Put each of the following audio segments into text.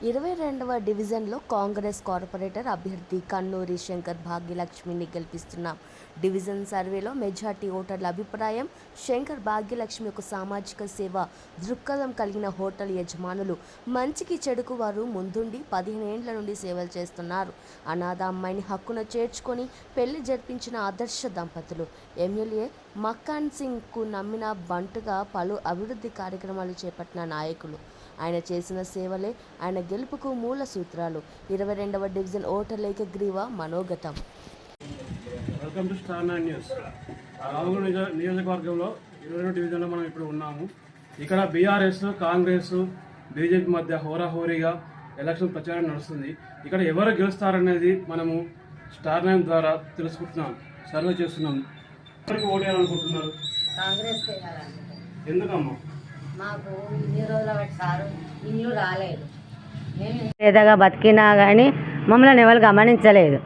22వ డివిజన్లో కాంగ్రెస్ కార్పొరేటర్ అభ్యర్థి కన్నూరి శంకర్ భాగ్యలక్ష్మిని గెలిపిస్తున్నాం. డివిజన్ సర్వేలో మెజార్టీ ఓటర్ల అభిప్రాయం శంకర్ భాగ్యలక్ష్మి ఒక సామాజిక సేవ దృక్పథం కలిగిన హోటల్ యజమానులు. మంచికి చెడుకు వారు ముందుండి 15 ఏండ్ల నుండి సేవలు చేస్తున్నారు. అనాథ అమ్మాయిని హక్కున చేర్చుకొని పెళ్లి జరిపించిన ఆదర్శ దంపతులు. ఎమ్మెల్యే మక్కాన్ సింగ్కు నమ్మిన బంటుగా పలు అభివృద్ధి కార్యక్రమాలు చేపట్టిన నాయకులు. ఆయన చేసిన సేవలే ఆయన గెలుపుకు మూల సూత్రాలు. 22వ డివిజన్ ఓటర్ల ఏకగ్రీవ మనోగతం. Welcome to star 9 news. రామగుండ నియోజకవర్గంలో 22వ డివిజన్లో మనం ఇప్పుడు ఉన్నాము. ఇక్కడ బీఆర్ఎస్, కాంగ్రెస్, బీజేపీ మధ్య హోరాహోరీగా ఎలక్షన్ ప్రచారం నడుస్తుంది. ఇక్కడ ఎవరు గెలుస్తారనేది మనము స్టార్ 9 ద్వారా తెలుసుకుంటున్నాం, సర్వే చేస్తున్నాం. ఎవరికి ఓటు వేయాలనుకుంటున్నారు? కాంగ్రెస్ ఎందుకమ్మా? మాకు ఇన్ని రోజుల బట్టి సారు ఇల్లు రాలేదు. పేదగా బతికినా కానీ మమ్మల్ని ఎవరు గమనించలేదు.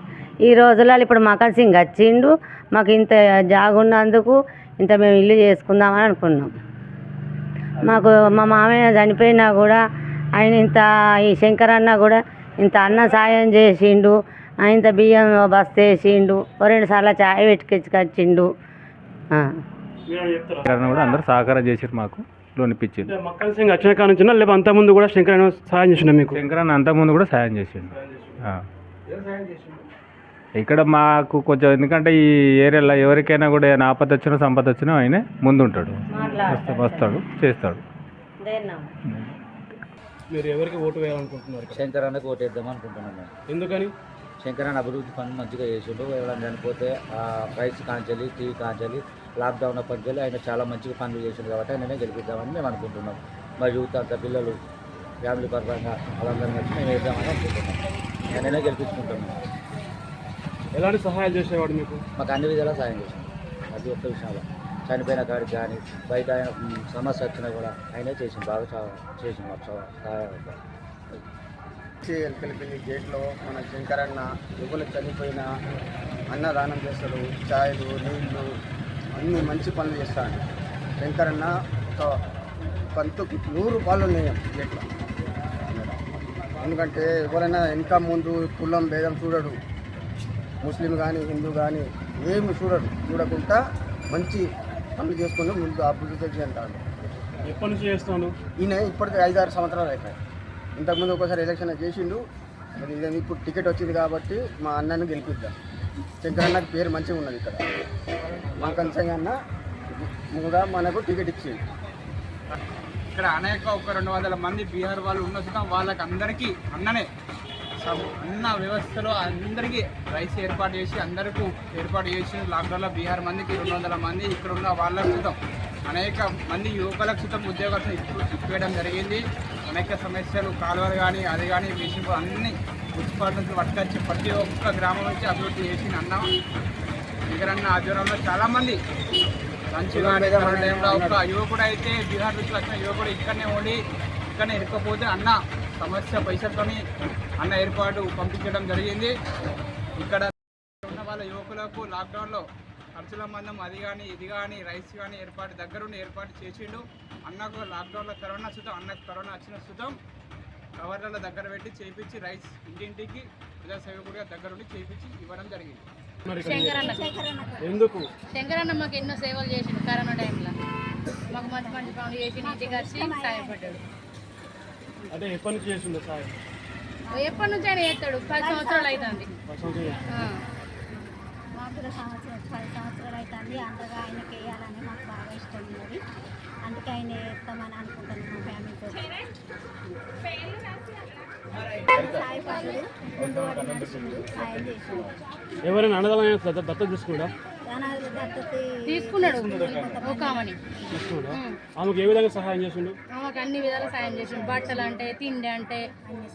ఈ రోజులలో ఇప్పుడు మకన్ సింగ్ వచ్చిండు, మాకు ఇంత జాగున్నందుకు ఇంత మేము ఇల్లు చేసుకుందామని అనుకున్నాం. మాకు మా మామయ్య చనిపోయినా కూడా ఆయన ఇంత ఈ శంకర్ అన్న కూడా ఇంత అన్న సాయం చేసిండు, ఇంత బియ్యం బస్త వేసిండు, 2 సార్లు చాయ్ పెట్టుకొచ్చిండు. కూడా అందరూ సహకారం చేసారు, మాకు లోన్ ఇప్పించింది. మక్కన్ సింగ్ వచ్చిన కాడ నుంచి లేదా అంతకుముందు కూడా శంకర్ సహాయం చేసిండు మీకు? శంకరన్న అంతకుముందు కూడా సాయం చేసిండు. ఇక్కడ మాకు కొంచెం, ఎందుకంటే ఈ ఏరియాలో ఎవరికైనా కూడా ఏమైనా ఆపద వచ్చినా సంపద వచ్చినా ఆయనే ముందుంటాడు, వస్తాడు, చేస్తాడు. మీరు ఎవరికి ఓటు వేయాలనుకుంటున్నారు? శంకర్ అన్నకు ఓటు వేద్దాం అనుకుంటున్నాను నేను. ఎందుకని? శంకర్ అన్న అభివృద్ధి పనులు మంచిగా చేసిండు. ఎవరైనా చనిపోతే ఆ రైస్ కాంచెలి, టీ కాంచెలి, లాక్డౌన్ పనిచేయాలి, ఆయన చాలా మంచిగా పనులు చేసిండు కాబట్టి ఆయననే గెలిపిద్దామని మేము అనుకుంటున్నాం. మా యూత్ అంతా పిల్లలు ఫ్యామిలీ పరంగా వాళ్ళందరినీ కలిసి మేము వేద్దామని అనుకుంటున్నాం. ఆయననే గెలిపించుకుంటున్నాం. ఎలాంటి సహాయాలు చేసేవాడు మీకు? మాకు అన్ని విధాలా సాయం చేసిండు. ప్రతి ఒక్క విషయంలో చనిపోయిన కాడికి కానీ బయట ఆయన సమస్య వచ్చినా కూడా ఆయనే చేసిండు, బాగా చేసిండు మాకు సహాయం. ఎల్కెల్పల్లి గేట్లో మన శంకరన్న యువకులు చనిపోయిన అన్నదానం చేస్తాడు, ఛాయలు, నీళ్లు అన్ని మంచి పనులు చేస్తాడు. శంకరన్న ఒక పంతుకు 100 రూపాయలు ఉన్నాయి గేట్లో. ఎందుకంటే ఎవరైనా వెనక ముందు కులం భేదం చూడడు, ముస్లిం కానీ హిందూ కానీ ఏమి చూడకుండా మంచి పనులు చేసుకుని ముందు అభివృద్ధి చేసి అంటాడు. ఎప్పటి నుంచి చేస్తాను? ఈయన ఇప్పటికీ 5-6 సంవత్సరాలు అయిపోయాయి. ఇంతకుముందు ఒకసారి ఎలక్షన్ చేసిండు. మరి ఇది ఇప్పుడు టికెట్ వచ్చింది కాబట్టి మా అన్నను గెలిపిద్దాం. శంకరన్నకి పేరు మంచిగా ఉన్నది ఇక్కడ. మా కన్సంగ్ అన్న కూడా మనకు టికెట్ ఇచ్చింది. ఇక్కడ అనేక 200 మంది బీహార్ వాళ్ళు ఉన్న వాళ్ళకి అందరికీ అన్ననే అన్న వ్యవస్థలో అందరికీ రైస్ ఏర్పాటు చేసి అందరికీ ఏర్పాటు చేసి లాక్డౌన్లో బీహార్ మందికి 200 మంది ఇక్కడ ఉన్న వాళ్ళకు సుతం అనేక మంది యువకులకు సుతం ఉద్యోగాలు ఇప్పించడం జరిగింది. అనేక సమస్యలు కాలువలు కానీ అది కానీ విషయం అన్ని మున్సిపాలిటీ నుంచి పట్టుకొచ్చి ప్రతి ఒక్క గ్రామం నుంచి అభివృద్ధి చేసిన అన్న శంకరన్న ఆధ్వర్యంలో చాలామంది మంచిగా టైంలో ఒక యువకుడు అయితే బీహార్ నుంచి వచ్చిన యువకుడు ఇక్కడనే ఉండి ఇక్కడనే ఇరుక్కపోతే అన్న సమస్య పైసలతోని అన్న ఏర్పాటు పంపించడం జరిగింది. ఇక్కడ ఉన్న వాళ్ళ యువకులకు లాక్డౌన్లో ఖర్చుల మందం అది కానీ ఇది కానీ రైస్ కానీ దగ్గరుండి ఏర్పాటు చేసిండు. అన్నకు లాక్డౌన్లో కరోనా సుతం, అన్నకు కరోనా వచ్చిన సుతం కవర్ల దగ్గర పెట్టి చేయించి రైస్ ఇంటింటికి ప్రజాసేవకుడిగా దగ్గరుండి చేయించి ఇవ్వడం జరిగింది. ఎందుకు? శంకరన్న మాకు ఎన్నో సేవలు చేసిండు. కరోనా టైంలో మాకు మంచి మంచి పనులు చేసి ఇంటికి వచ్చి సాయపడ్డాడు. అంటే ఎప్పటి నుంచి చేస్తుండే సాయం? ఎప్పటి నుంచి ఆయన చేస్తాడు? 10 సంవత్సరాలు అవుతుంది. మాకు కూడా 10 సంవత్సరాలు అవుతుంది. అందరూ ఆయనకి వేయాలని మాకు బాగా ఇష్టం ఉన్నది. అందుకే ఆయన వేస్తామని అనుకుంటాను. మా ఫ్యామిలీతో సాయపడ్డాడు, ముందు వాడి నడిచిండు, సాయం చేసిండు. ఎవరైనా అన్నదానం దత్త తీసుకున్నాడా? తీసుకున్నాడు ఒక ఆమెని. ఆమెకు ఏ విధంగా సహాయం చేసిండు? ఆమెకు అన్ని విధాలు సాయం చేసిండు. బట్టలు అంటే, తిండి అంటే